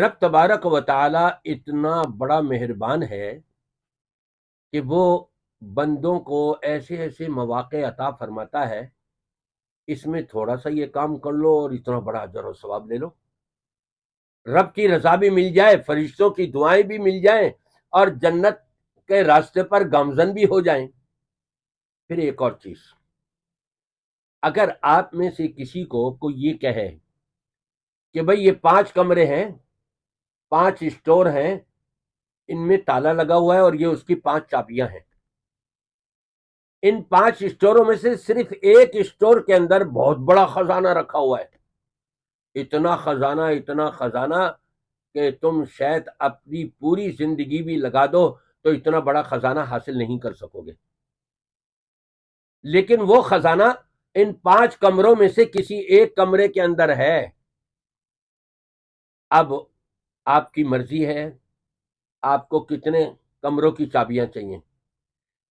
رب تبارک و تعالی اتنا بڑا مہربان ہے کہ وہ بندوں کو ایسے ایسے مواقع عطا فرماتا ہے، اس میں تھوڑا سا یہ کام کر لو اور اتنا بڑا اجر و ثواب لے لو، رب کی رضا بھی مل جائے، فرشتوں کی دعائیں بھی مل جائیں، اور جنت کے راستے پر گامزن بھی ہو جائیں۔ پھر ایک اور چیز، اگر آپ میں سے کسی کو کوئی یہ کہے کہ بھئی یہ 5 کمرے ہیں، 5 اسٹور ہیں، ان میں تالا لگا ہوا ہے اور یہ اس کی 5 چابیاں ہیں، ان 5 اسٹوروں میں سے صرف ایک اسٹور کے اندر بہت بڑا خزانہ رکھا ہوا ہے، اتنا خزانہ کہ تم شاید اپنی پوری زندگی بھی لگا دو تو اتنا بڑا خزانہ حاصل نہیں کر سکو گے، لیکن وہ خزانہ ان 5 کمروں میں سے کسی ایک کمرے کے اندر ہے۔ اب آپ کی مرضی ہے، آپ کو کتنے کمروں کی چابیاں چاہیے؟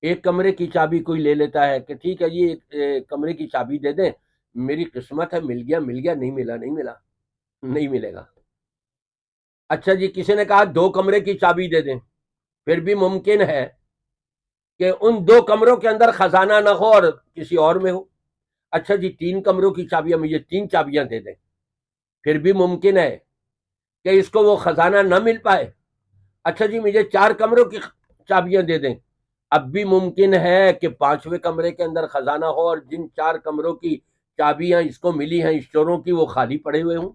ایک کمرے کی چابی کوئی لے لیتا ہے کہ ٹھیک ہے جی ایک کمرے کی چابی دے دیں، میری قسمت ہے، مل گیا مل گیا، نہیں ملا نہیں ملا، نہیں ملے گا۔ اچھا جی کسی نے کہا 2 کمرے کی چابی دے دیں، پھر بھی ممکن ہے کہ ان 2 کمروں کے اندر خزانہ نہ ہو اور کسی اور میں ہو۔ اچھا جی 3 کمروں کی چابیاں، مجھے 3 چابیاں دے دیں، پھر بھی ممکن ہے کہ اس کو وہ خزانہ نہ مل پائے۔ اچھا جی مجھے 4 کمروں کی چابیاں دے دیں، اب بھی ممکن ہے کہ 5ویں کمرے کے اندر خزانہ ہو اور جن 4 کمروں کی چابیاں اس کو ملی ہیں اسٹوروں کی وہ خالی پڑے ہوئے ہوں۔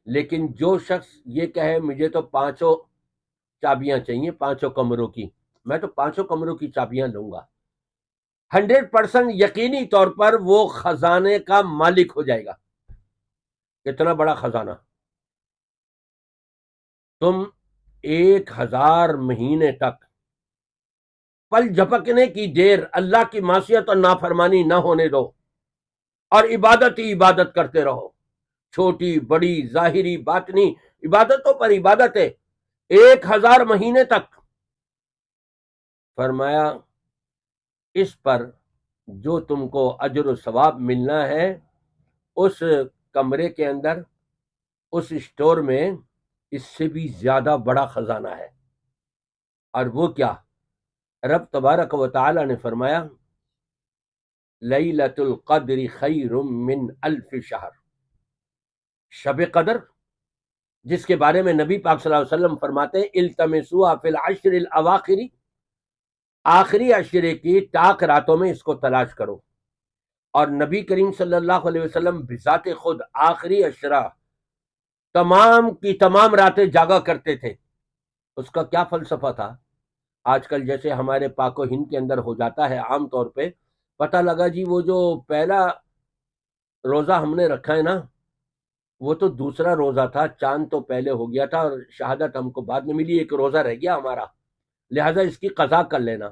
لیکن جو شخص یہ کہے مجھے تو 5 چابیاں چاہیے 5 کمروں کی، میں تو 5 کمروں کی چابیاں لوں گا، 100% یقینی طور پر وہ خزانے کا مالک ہو جائے گا۔ اتنا بڑا خزانہ تم 1000 مہینے تک پل جھپکنے کی دیر اللہ کی معصیت اور نافرمانی نہ ہونے دو، اور عبادت ہی عبادت کرتے رہو، چھوٹی بڑی ظاہری باطنی عبادتوں پر عبادت ہے 1000 مہینے تک۔ فرمایا اس پر جو تم کو اجر و ثواب ملنا ہے اس کمرے کے اندر، اس اسٹور میں، اس سے بھی زیادہ بڑا خزانہ ہے۔ اور وہ کیا؟ رب تبارک و تعالی نے فرمایا لیلۃ القدر خیر من 1000 شہر، شب قدر جس کے بارے میں نبی پاک صلی اللہ علیہ وسلم فرماتے ہیں التمسوها فی العشر الاواخر، آخری عشرے کی طاق راتوں میں اس کو تلاش کرو، اور نبی کریم صلی اللہ علیہ وسلم بذات خود آخری عشرہ تمام کی تمام راتیں جاگا کرتے تھے۔ اس کا کیا فلسفہ تھا؟ آج کل جیسے ہمارے پاک و ہند کے اندر ہو جاتا ہے عام طور پہ، پتہ لگا جی وہ جو پہلا روزہ ہم نے رکھا ہے نا وہ تو دوسرا روزہ تھا، چاند تو پہلے ہو گیا تھا اور شہادت ہم کو بعد میں ملی، ایک روزہ رہ گیا ہمارا، لہٰذا اس کی قضا کر لینا۔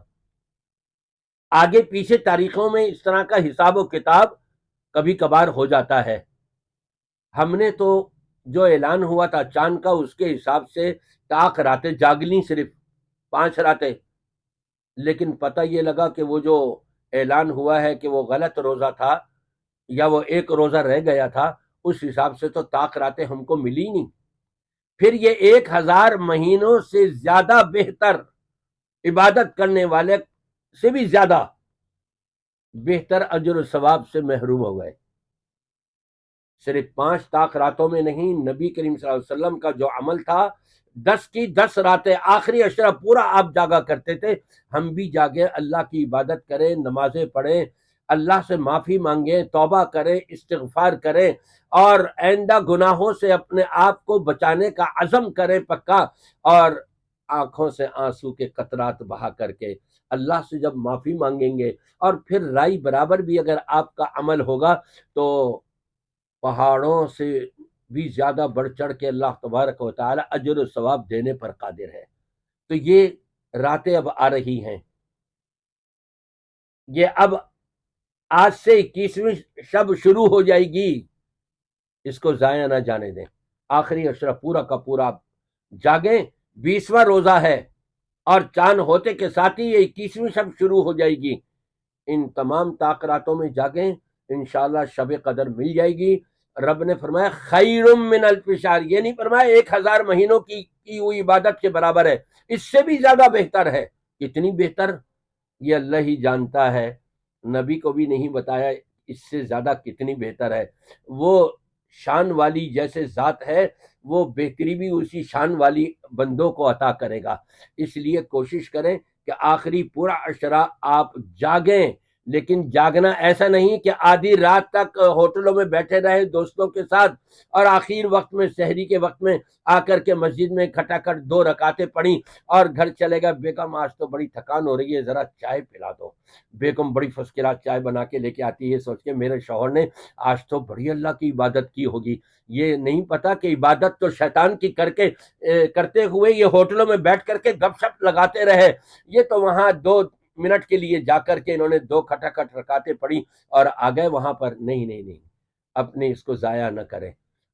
آگے پیچھے تاریخوں میں اس طرح کا حساب و کتاب کبھی کبھار ہو جاتا ہے۔ ہم نے تو جو اعلان ہوا تھا چاند کا اس کے حساب سے طاق راتیں جاگ لیں، صرف 5 راتیں، لیکن پتہ یہ لگا کہ وہ جو اعلان ہوا ہے کہ وہ غلط روزہ تھا یا وہ ایک روزہ رہ گیا تھا، اس حساب سے تو طاق راتیں ہم کو ملی نہیں۔ پھر یہ 1000 مہینوں سے زیادہ بہتر عبادت کرنے والے سے بھی زیادہ بہتر اجر و ثواب سے محروم ہو گئے۔ صرف 5 طاق راتوں میں نہیں، نبی کریم صلی اللہ علیہ وسلم کا جو عمل تھا 10 کی 10 راتیں آخری عشرہ پورا آپ جاگا کرتے تھے، ہم بھی جاگے اللہ کی عبادت کریں، نمازیں پڑھیں، اللہ سے معافی مانگیں، توبہ کریں، استغفار کریں، اور آئندہ گناہوں سے اپنے آپ کو بچانے کا عزم کریں پکا، اور آنکھوں سے آنسو کے قطرات بہا کر کے اللہ سے جب معافی مانگیں گے اور پھر رائی برابر بھی اگر آپ کا عمل ہوگا تو پہاڑوں سے بھی زیادہ بڑھ چڑھ کے اللہ تبارک و تعالی اجر و ثواب دینے پر قادر ہے۔ تو یہ راتیں اب آ رہی ہیں، یہ اب آج سے 21ویں شب شروع ہو جائے گی، اس کو ضائع نہ جانے دیں۔ آخری عشرہ پورا کا پورا جاگیں، 20واں روزہ ہے اور چاند ہوتے کے ساتھ ہی یہ 21ویں شب شروع ہو جائے گی۔ ان تمام طاق راتوں میں جاگیں، انشاءاللہ شب قدر مل جائے گی، رب نے فرمایا خیر من الف شہر، یہ نہیں فرمایا 1000 مہینوں کی ہوئی عبادت کے برابر ہے، اس سے بھی زیادہ بہتر ہے۔ کتنی بہتر یہ اللہ ہی جانتا ہے، نبی کو بھی نہیں بتایا اس سے زیادہ کتنی بہتر ہے۔ وہ شان والی جیسے ذات ہے، وہ بہتری بھی اسی شان والی بندوں کو عطا کرے گا۔ اس لیے کوشش کریں کہ آخری پورا عشرہ آپ جاگیں، لیکن جاگنا ایسا نہیں کہ آدھی رات تک ہوٹلوں میں بیٹھے رہے دوستوں کے ساتھ، اور آخر وقت میں سحری کے وقت میں آ کر کے مسجد میں کھٹاکھٹ 2 رکعتیں پڑھی اور گھر چلے گا۔ بیگم آج تو بڑی تھکان ہو رہی ہے، ذرا چائے پلا دو۔ بیگم بڑی فرسٹ کلاس چائے بنا کے لے کے آتی ہے، سوچ کے میرے شوہر نے آج تو بڑی اللہ کی عبادت کی ہوگی۔ یہ نہیں پتا کہ عبادت تو شیطان کی کرتے ہوئے یہ ہوٹلوں میں بیٹھ کر کے گپ شپ لگاتے رہے۔ یہ تو وہاں 2 منٹ کے لیے جا کر کے انہوں نے 2 کھٹاکھٹ رکعتیں پڑھی اور آ گئے وہاں پر۔ نہیں، اپنے اس کو ضائع نہ کریں۔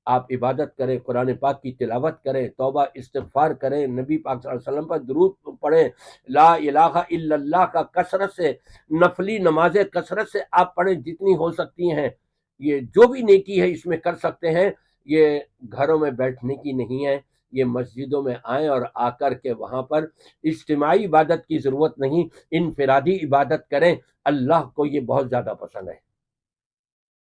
آپ عبادت کریں، قرآن پاک کی تلاوت کریں، توبہ استغفار کریں، نبی پاک صلی اللہ علیہ وسلم پر درود پڑھیں، لا الہ الا اللہ کا کثرت سے، نفلی نمازیں کثرت سے آپ پڑھیں جتنی ہو سکتی ہیں۔ یہ جو بھی نیکی ہے اس میں کر سکتے ہیں، یہ گھروں میں بیٹھنے کی نہیں ہے، یہ مسجدوں میں آئیں اور آ کر کے وہاں پر اجتماعی عبادت کی ضرورت نہیں، انفرادی عبادت کریں۔ اللہ کو یہ بہت زیادہ پسند ہے۔